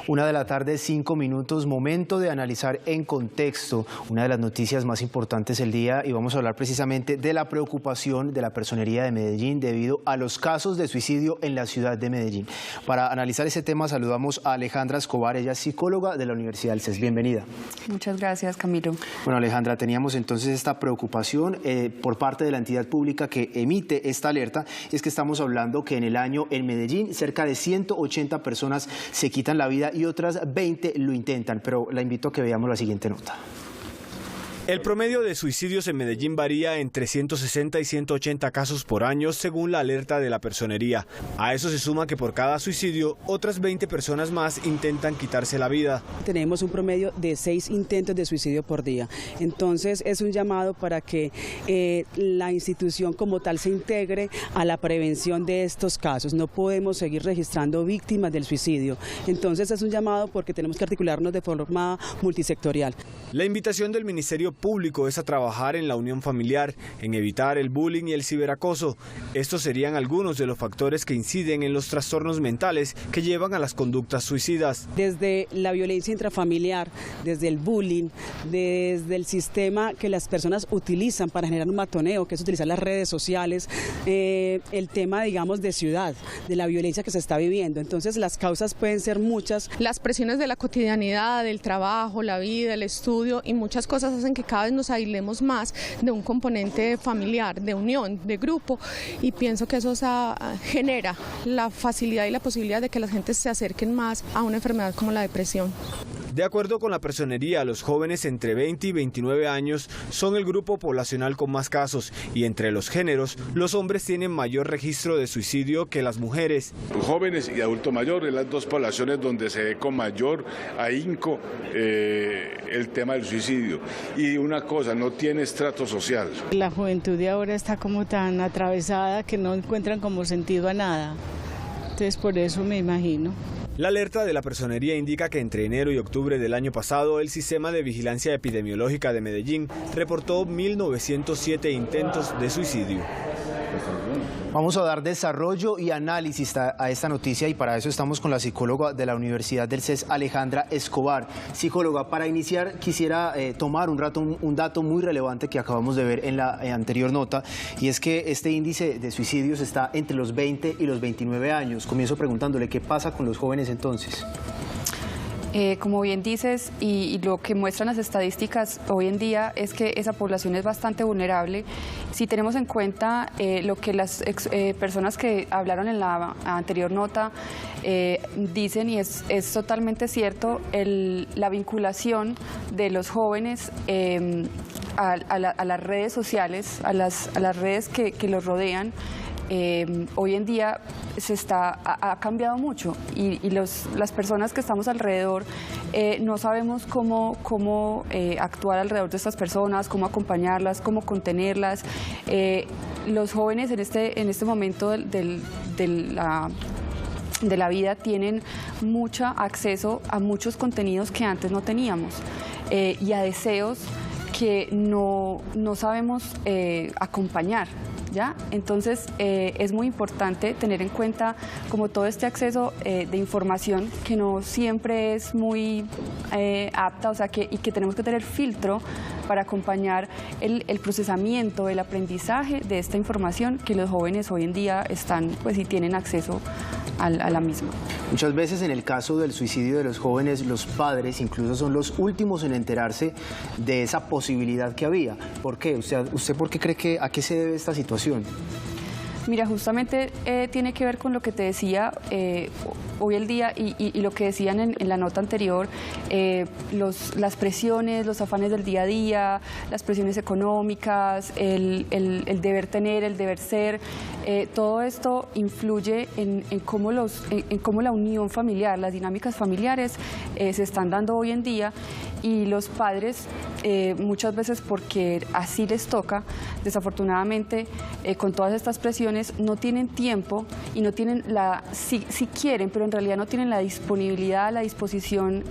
1:05 p.m, momento de analizar en contexto una de las noticias más importantes del día y vamos a hablar precisamente de la preocupación de la Personería de Medellín debido a los casos de suicidio en la ciudad de Medellín. Para analizar ese tema saludamos a Alejandra Escobar, ella es psicóloga de la Universidad del CES. Bienvenida. Muchas gracias, Camilo. Bueno, Alejandra, teníamos entonces esta preocupación por parte de la entidad pública que emite esta alerta, es que estamos hablando que en el año en Medellín cerca de 180 personas se quitan la vida y otras 20 lo intentan, pero la invito a que veamos la siguiente nota. El promedio de suicidios en Medellín varía entre 160 y 180 casos por año, según la alerta de la Personería. A eso se suma que por cada suicidio, otras 20 personas más intentan quitarse la vida. Tenemos un promedio de 6 intentos de suicidio por día. Entonces es un llamado para que la institución como tal se integre a la prevención de estos casos. No podemos seguir registrando víctimas del suicidio. Entonces es un llamado porque tenemos que articularnos de forma multisectorial. La invitación del Ministerio Público es a trabajar en la unión familiar, en evitar el bullying y el ciberacoso. Estos serían algunos de los factores que inciden en los trastornos mentales que llevan a las conductas suicidas. Desde la violencia intrafamiliar, desde el bullying, desde el sistema que las personas utilizan para generar un matoneo, que es utilizar las redes sociales, el tema, digamos, de ciudad, de la violencia que se está viviendo. Entonces las causas pueden ser muchas. Las presiones de la cotidianidad, del trabajo, la vida, el estudio y muchas cosas hacen que cada vez nos aislemos más de un componente familiar, de unión, de grupo, y pienso que eso genera la facilidad y la posibilidad de que las gentes se acerquen más a una enfermedad como la depresión. De acuerdo con la Personería, los jóvenes entre 20 y 29 años son el grupo poblacional con más casos y entre los géneros, los hombres tienen mayor registro de suicidio que las mujeres. Los jóvenes y adultos mayores, las dos poblaciones donde se ve con mayor ahínco el tema del suicidio. Y una cosa, no tiene estrato social. La juventud de ahora está como tan atravesada que no encuentran como sentido a nada. Entonces por eso me imagino. La alerta de la Personería indica que entre enero y octubre del año pasado, el Sistema de Vigilancia Epidemiológica de Medellín reportó 1.907 intentos de suicidio. Vamos a dar desarrollo y análisis a esta noticia y para eso estamos con la psicóloga de la Universidad del CES, Alejandra Escobar. Psicóloga, para iniciar quisiera tomar un dato muy relevante que acabamos de ver en la anterior nota, y es que este índice de suicidios está entre los 20 y los 29 años. Comienzo preguntándole, ¿qué pasa con los jóvenes entonces? Como bien dices, y lo que muestran las estadísticas hoy en día es que esa población es bastante vulnerable. Si tenemos en cuenta lo que las personas que hablaron en la anterior nota dicen, y es totalmente cierto, la vinculación de los jóvenes a las redes sociales, a las redes que los rodean, hoy en día ha cambiado mucho y las personas que estamos alrededor no sabemos cómo actuar alrededor de estas personas, cómo acompañarlas, cómo contenerlas. Los jóvenes en este momento de la vida tienen mucho acceso a muchos contenidos que antes no teníamos y a deseos que no sabemos acompañar. ¿Ya? Entonces es muy importante tener en cuenta como todo este acceso de información que no siempre es muy apta, o sea, y que tenemos que tener filtro para acompañar el procesamiento, el aprendizaje de esta información que los jóvenes hoy en día están, pues, y tienen acceso a la misma. Muchas veces en el caso del suicidio de los jóvenes, los padres incluso son los últimos en enterarse de esa posibilidad que había. ¿Por qué? ¿Usted por qué cree a qué se debe esta situación? Mira, justamente tiene que ver con lo que te decía hoy el día y lo que decían en la nota anterior, las presiones, los afanes del día a día, las presiones económicas, el deber tener, el deber ser, todo esto influye en cómo la unión familiar, las dinámicas familiares se están dando hoy en día, y los padres muchas veces, porque así les toca, desafortunadamente, con todas estas presiones no tienen tiempo y no tienen si quieren, pero en realidad no tienen la disponibilidad, la disposición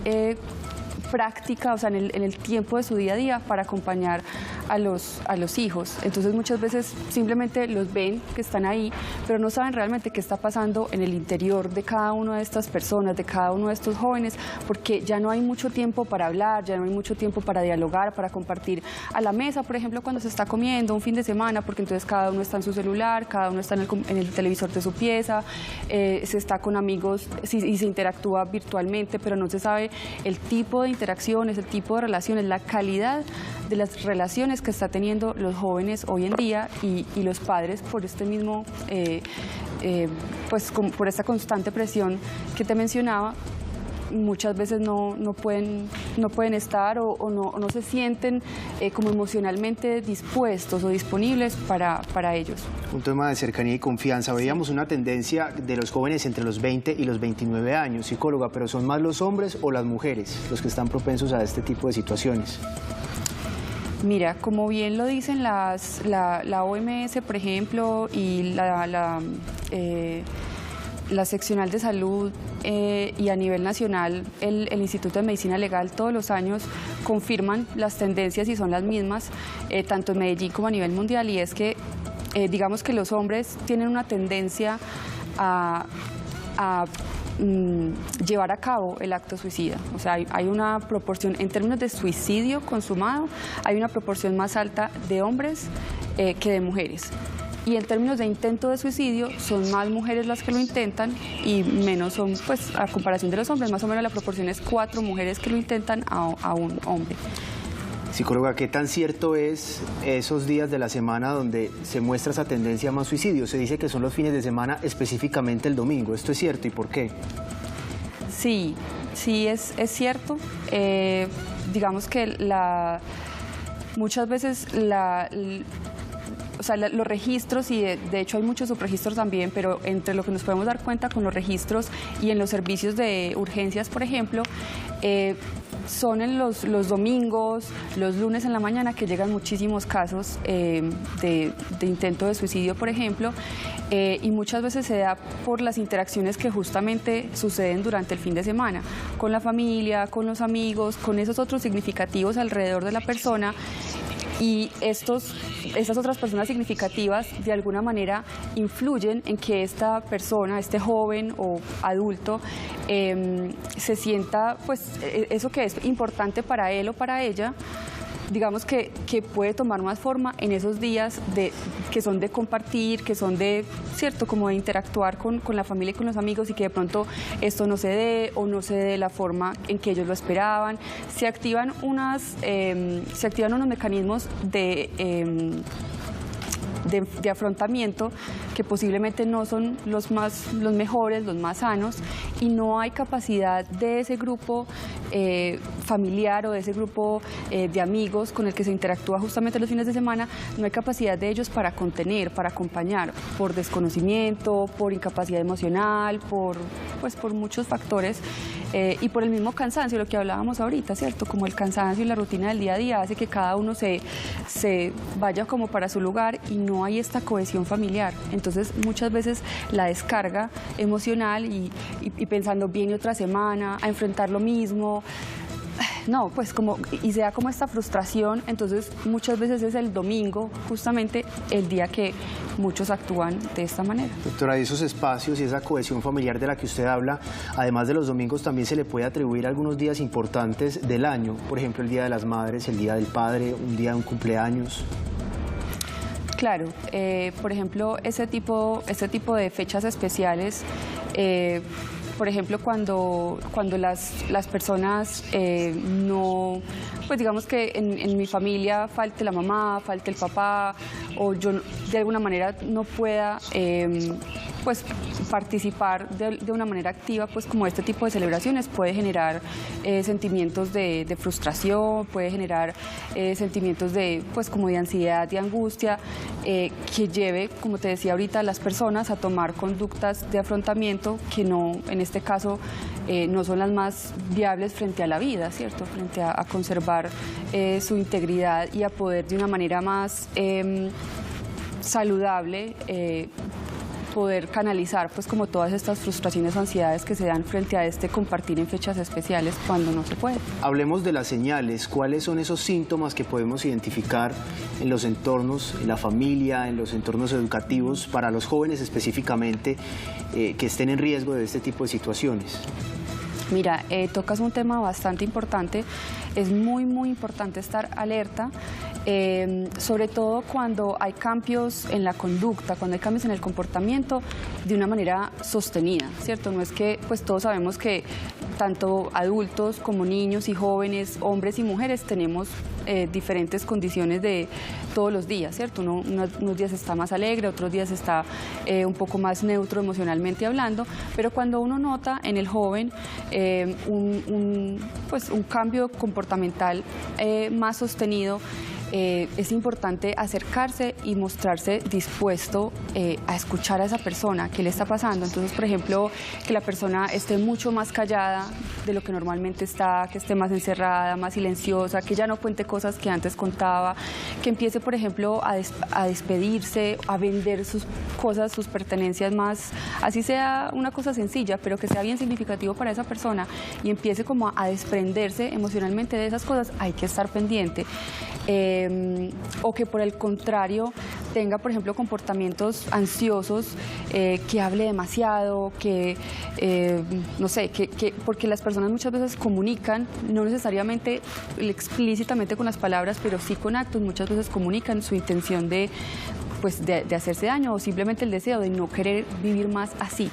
práctica, o sea, en el tiempo de su día a día para acompañar a los hijos. Entonces muchas veces simplemente los ven que están ahí, pero no saben realmente qué está pasando en el interior de cada una de estas personas, de cada uno de estos jóvenes, porque ya no hay mucho tiempo para hablar, ya no hay mucho tiempo para dialogar, para compartir a la mesa, por ejemplo, cuando se está comiendo un fin de semana, porque entonces cada uno está en su celular, cada uno está en el televisor de su pieza, se está con amigos y se interactúa virtualmente, pero no se sabe el tipo de interacciones, el tipo de relaciones, la calidad de las relaciones que está teniendo los jóvenes hoy en día y los padres por este mismo, pues por esta constante presión que te mencionaba. Muchas veces no pueden estar o no se sienten como emocionalmente dispuestos o disponibles para ellos. Un tema de cercanía y confianza. Veíamos una tendencia de los jóvenes entre los 20 y los 29 años, psicóloga, pero ¿son más los hombres o las mujeres los que están propensos a este tipo de situaciones? Mira, como bien lo dicen la OMS, por ejemplo, y la seccional de salud y a nivel nacional el Instituto de Medicina Legal todos los años confirman las tendencias y son las mismas, tanto en Medellín como a nivel mundial, y es que digamos que los hombres tienen una tendencia a llevar a cabo el acto suicida. O sea, hay una proporción, en términos de suicidio consumado, hay una proporción más alta de hombres que de mujeres. Y en términos de intento de suicidio, son más mujeres las que lo intentan y menos son, pues, a comparación de los hombres, más o menos la proporción es 4 mujeres que lo intentan a un hombre. Psicóloga, ¿qué tan cierto es esos días de la semana donde se muestra esa tendencia a más suicidio? Se dice que son los fines de semana, específicamente el domingo. ¿Esto es cierto y por qué? Sí, es cierto. Digamos que muchas veces los registros, y de hecho hay muchos subregistros también, pero entre lo que nos podemos dar cuenta con los registros y en los servicios de urgencias, por ejemplo, son en los domingos, los lunes en la mañana que llegan muchísimos casos de intento de suicidio, por ejemplo, y muchas veces se da por las interacciones que justamente suceden durante el fin de semana, con la familia, con los amigos, con esos otros significativos alrededor de la persona. Y estas otras personas significativas de alguna manera influyen en que esta persona, este joven o adulto, se sienta, pues, eso que es importante para él o para ella, digamos que puede tomar más forma en esos días que son de compartir, que son de, cierto, como de interactuar con la familia y con los amigos, y que de pronto esto no se dé o no se dé de la forma en que ellos lo esperaban. Se activan unos mecanismos de afrontamiento que posiblemente no son los mejores, los más sanos, y no hay capacidad de ese grupo familiar o de ese grupo de amigos con el que se interactúa justamente los fines de semana, no hay capacidad de ellos para contener, para acompañar, por desconocimiento, por incapacidad emocional, por muchos factores, y por el mismo cansancio, lo que hablábamos ahorita, ¿cierto? Como el cansancio y la rutina del día a día hace que cada uno se vaya como para su lugar y no hay esta cohesión familiar. Entonces muchas veces la descarga emocional y pensando viene otra semana a enfrentar lo mismo, no, pues y se da como esta frustración. Entonces muchas veces es el domingo justamente el día que muchos actúan de esta manera. Doctora, esos espacios y esa cohesión familiar de la que usted habla, además de los domingos, también se le puede atribuir algunos días importantes del año, por ejemplo el Día de las Madres, el Día del Padre, un día de un cumpleaños. Claro, por ejemplo, ese tipo de fechas especiales, por ejemplo, cuando las personas no, pues digamos que en mi familia falte la mamá, falte el papá, o yo de alguna manera no pueda pues participar de una manera activa, pues como este tipo de celebraciones puede generar sentimientos de frustración, puede generar sentimientos pues como de ansiedad y angustia, que lleve, como te decía ahorita, a las personas a tomar conductas de afrontamiento que no, en este caso, no son las más viables frente a la vida, ¿cierto? Frente a conservar su integridad y a poder de una manera más saludable poder canalizar pues como todas estas frustraciones o ansiedades que se dan frente a este compartir en fechas especiales cuando no se puede. Hablemos de las señales. ¿Cuáles son esos síntomas que podemos identificar en los entornos, en la familia, en los entornos educativos, para los jóvenes específicamente, que estén en riesgo de este tipo de situaciones? Mira, tocas un tema bastante importante. Es muy importante estar alerta, sobre todo cuando hay cambios en la conducta, cuando hay cambios en el comportamiento de una manera sostenida, ¿cierto? No es que, pues todos sabemos que tanto adultos como niños y jóvenes, hombres y mujeres, tenemos diferentes condiciones de todos los días, ¿cierto? Unos días está más alegre, otros días está un poco más neutro emocionalmente hablando, pero cuando uno nota en el joven pues un cambio comportamental más sostenido, es importante acercarse y mostrarse dispuesto a escuchar a esa persona, qué le está pasando. Entonces, por ejemplo, que la persona esté mucho más callada de lo que normalmente está, que esté más encerrada, más silenciosa, que ya no cuente cosas que antes contaba, que empiece, por ejemplo, a despedirse, a vender sus cosas, sus pertenencias más, así sea una cosa sencilla, pero que sea bien significativo para esa persona y empiece como a desprenderse emocionalmente de esas cosas. Hay que estar pendiente. O que por el contrario tenga, por ejemplo, comportamientos ansiosos, que hable demasiado, que no sé, porque las personas muchas veces comunican, no necesariamente explícitamente con las palabras, pero sí con actos, muchas veces comunican su intención de hacerse daño o simplemente el deseo de no querer vivir más así,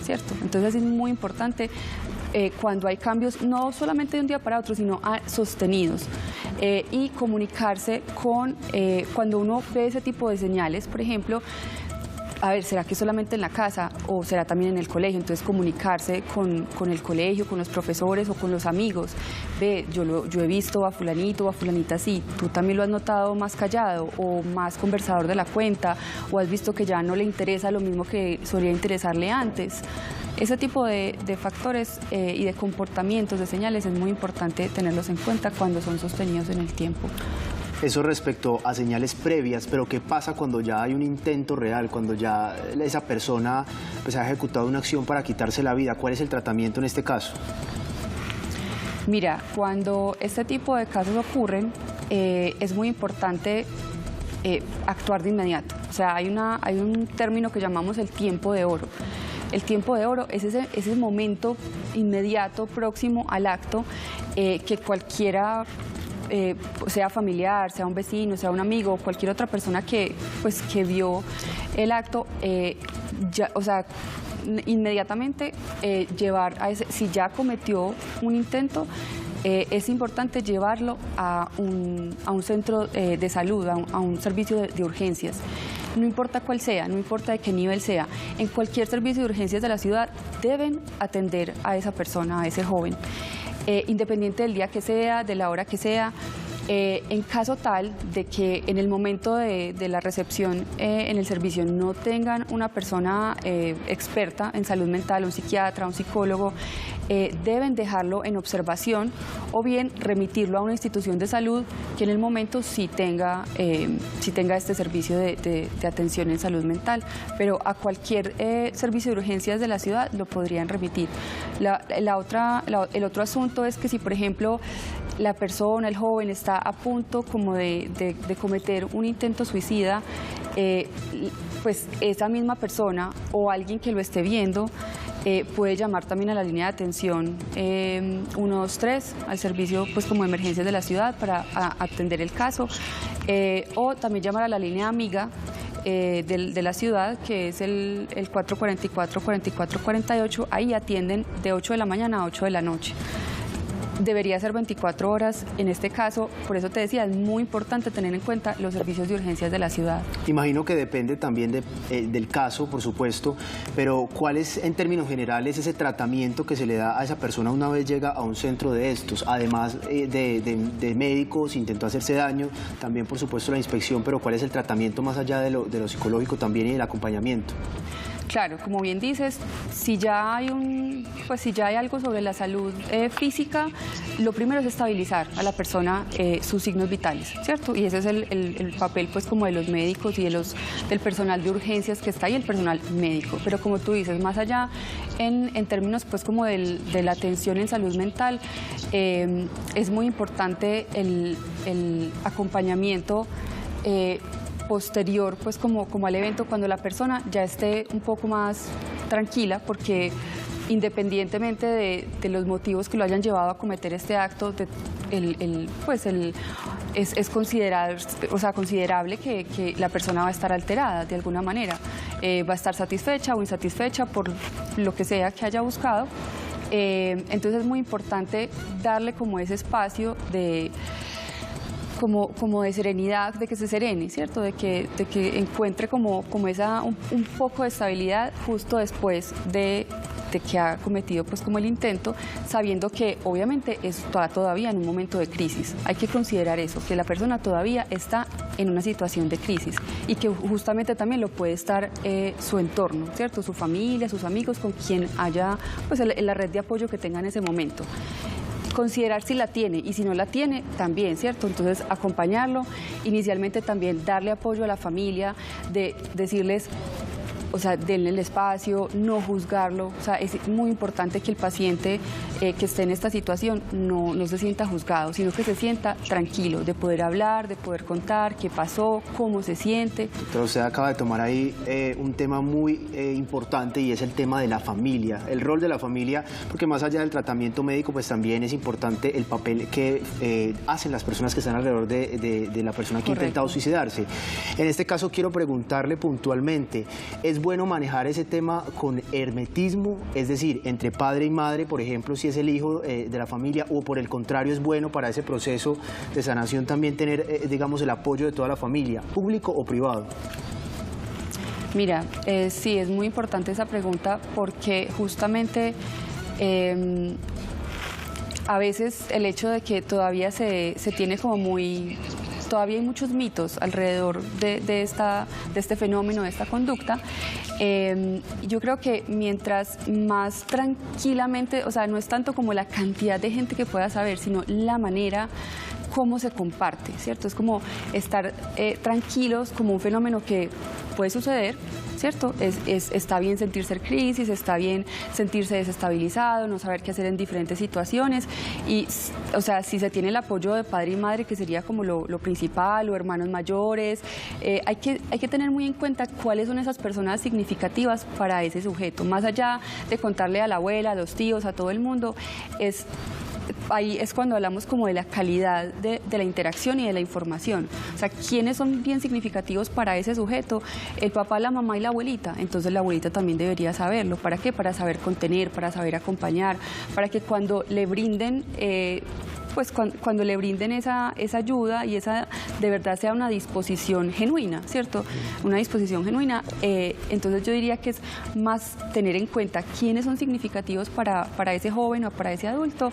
¿cierto? Entonces es muy importante cuando hay cambios, no solamente de un día para otro, sino sostenidos, y comunicarse cuando uno ve ese tipo de señales, por ejemplo, a ver, ¿será que solamente en la casa o será también en el colegio? Entonces comunicarse con el colegio, con los profesores o con los amigos. Ve, yo he visto a fulanito o a fulanita así, tú también lo has notado más callado o más conversador de la cuenta, o has visto que ya no le interesa lo mismo que solía interesarle antes. Ese tipo de factores y de comportamientos, de señales, es muy importante tenerlos en cuenta cuando son sostenidos en el tiempo. Eso respecto a señales previas, pero ¿qué pasa cuando ya hay un intento real, cuando ya esa persona pues, ha ejecutado una acción para quitarse la vida? ¿Cuál es el tratamiento en este caso? Mira, cuando este tipo de casos ocurren, es muy importante actuar de inmediato. O sea, hay un término que llamamos el tiempo de oro. El tiempo de oro es ese momento inmediato, próximo al acto, que cualquiera, sea familiar, sea un vecino, sea un amigo, cualquier otra persona que vio el acto, inmediatamente llevar a ese, si ya cometió un intento, es importante llevarlo a un centro de salud, a un servicio de urgencias. No importa cuál sea, no importa de qué nivel sea, en cualquier servicio de urgencias de la ciudad deben atender a esa persona, a ese joven, independiente del día que sea, de la hora que sea. En caso tal de que en el momento de la recepción en el servicio no tengan una persona experta en salud mental, un psiquiatra, un psicólogo, deben dejarlo en observación o bien remitirlo a una institución de salud que en el momento sí tenga este servicio de atención en salud mental, pero a cualquier servicio de urgencias de la ciudad lo podrían remitir. El otro asunto es que si, por ejemplo, la persona, el joven, está a punto como de cometer un intento suicida, pues esa misma persona o alguien que lo esté viendo puede llamar también a la línea de atención 123, al servicio pues como de emergencias de la ciudad para atender el caso, o también llamar a la línea amiga de la ciudad, que es el 444-4448, ahí atienden de 8 de la mañana a 8 de la noche. Debería ser 24 horas en este caso, por eso te decía, es muy importante tener en cuenta los servicios de urgencias de la ciudad. Imagino que depende también del caso, por supuesto, pero ¿cuál es en términos generales ese tratamiento que se le da a esa persona una vez llega a un centro de estos? Además de médicos, intentó hacerse daño, también por supuesto la inspección, pero ¿cuál es el tratamiento más allá de lo psicológico también y el acompañamiento? Claro, como bien dices, si ya hay si ya hay algo sobre la salud física, lo primero es estabilizar a la persona sus signos vitales, ¿cierto? Y ese es el papel pues como de los médicos y del personal de urgencias que está ahí, el personal médico. Pero como tú dices, más allá en términos pues como de la atención en salud mental, es muy importante el acompañamiento posterior pues como al evento, cuando la persona ya esté un poco más tranquila, porque independientemente de los motivos que lo hayan llevado a cometer este acto, es considerable que la persona va a estar alterada de alguna manera, va a estar satisfecha o insatisfecha por lo que sea que haya buscado. Entonces es muy importante darle como ese espacio de serenidad, de que se serene, ¿cierto? De que encuentre como un poco de estabilidad justo después de que ha cometido pues como el intento, sabiendo que obviamente está todavía en un momento de crisis. Hay que considerar eso, que la persona todavía está en una situación de crisis y que justamente también lo puede estar su entorno, ¿cierto? Su familia, sus amigos, con quien haya pues la red de apoyo que tenga en ese momento. Considerar si la tiene y si no la tiene también, ¿cierto? Entonces acompañarlo, inicialmente también darle apoyo a la familia, de decirles, o sea, denle el espacio, no juzgarlo. O sea, es muy importante que el paciente que esté en esta situación no se sienta juzgado, sino que se sienta tranquilo, de poder hablar, de poder contar qué pasó, cómo se siente. Doctora, usted acaba de tomar ahí un tema muy importante, y es el tema de la familia, el rol de la familia, porque más allá del tratamiento médico, pues también es importante el papel que hacen las personas que están alrededor de la persona que ha intentado suicidarse. En este caso quiero preguntarle puntualmente, ¿es bueno manejar ese tema con hermetismo? Es decir, entre padre y madre, por ejemplo, si es el hijo de la familia, o por el contrario, ¿es bueno para ese proceso de sanación también tener, digamos, el apoyo de toda la familia, público o privado? Mira, sí, es muy importante esa pregunta, porque justamente a veces el hecho de que todavía se tiene como todavía hay muchos mitos alrededor de este fenómeno, de esta conducta. Yo creo que mientras más tranquilamente, o sea, no es tanto como la cantidad de gente que pueda saber, sino la manera cómo se comparte, ¿cierto? Es como estar tranquilos, como un fenómeno que puede suceder, ¿cierto? Está bien sentirse en crisis, está bien sentirse desestabilizado, no saber qué hacer en diferentes situaciones, y, o sea, si se tiene el apoyo de padre y madre, que sería como lo principal, o hermanos mayores, hay que tener muy en cuenta cuáles son esas personas significativas para ese sujeto, más allá de contarle a la abuela, a los tíos, a todo el mundo. Ahí es cuando hablamos como de la calidad de la interacción y de la información. O sea, ¿quiénes son bien significativos para ese sujeto? El papá, la mamá y la abuelita. Entonces la abuelita también debería saberlo. ¿Para qué? Para saber contener, para saber acompañar, para que cuando le brinden cuando le brinden esa ayuda, y esa de verdad sea una disposición genuina, ¿cierto? Una disposición genuina. Entonces yo diría que es más tener en cuenta quiénes son significativos para ese joven o para ese adulto,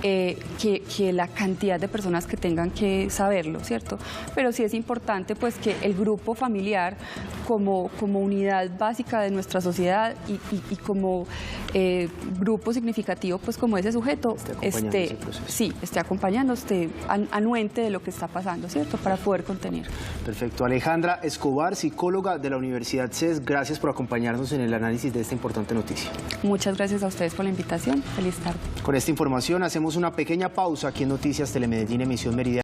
que la cantidad de personas que tengan que saberlo, ¿cierto? Pero sí es importante pues que el grupo familiar, como unidad básica de nuestra sociedad y como grupo significativo, pues como ese sujeto, esté acompañando, esté anuente de lo que está pasando, ¿cierto? Para poder contener. Perfecto. Alejandra Escobar, psicóloga de la Universidad CES, gracias por acompañarnos en el análisis de esta importante noticia. Muchas gracias a ustedes por la invitación. Feliz tarde. Con esta información hacemos una pequeña pausa aquí en Noticias Telemedellín, emisión Meridiano.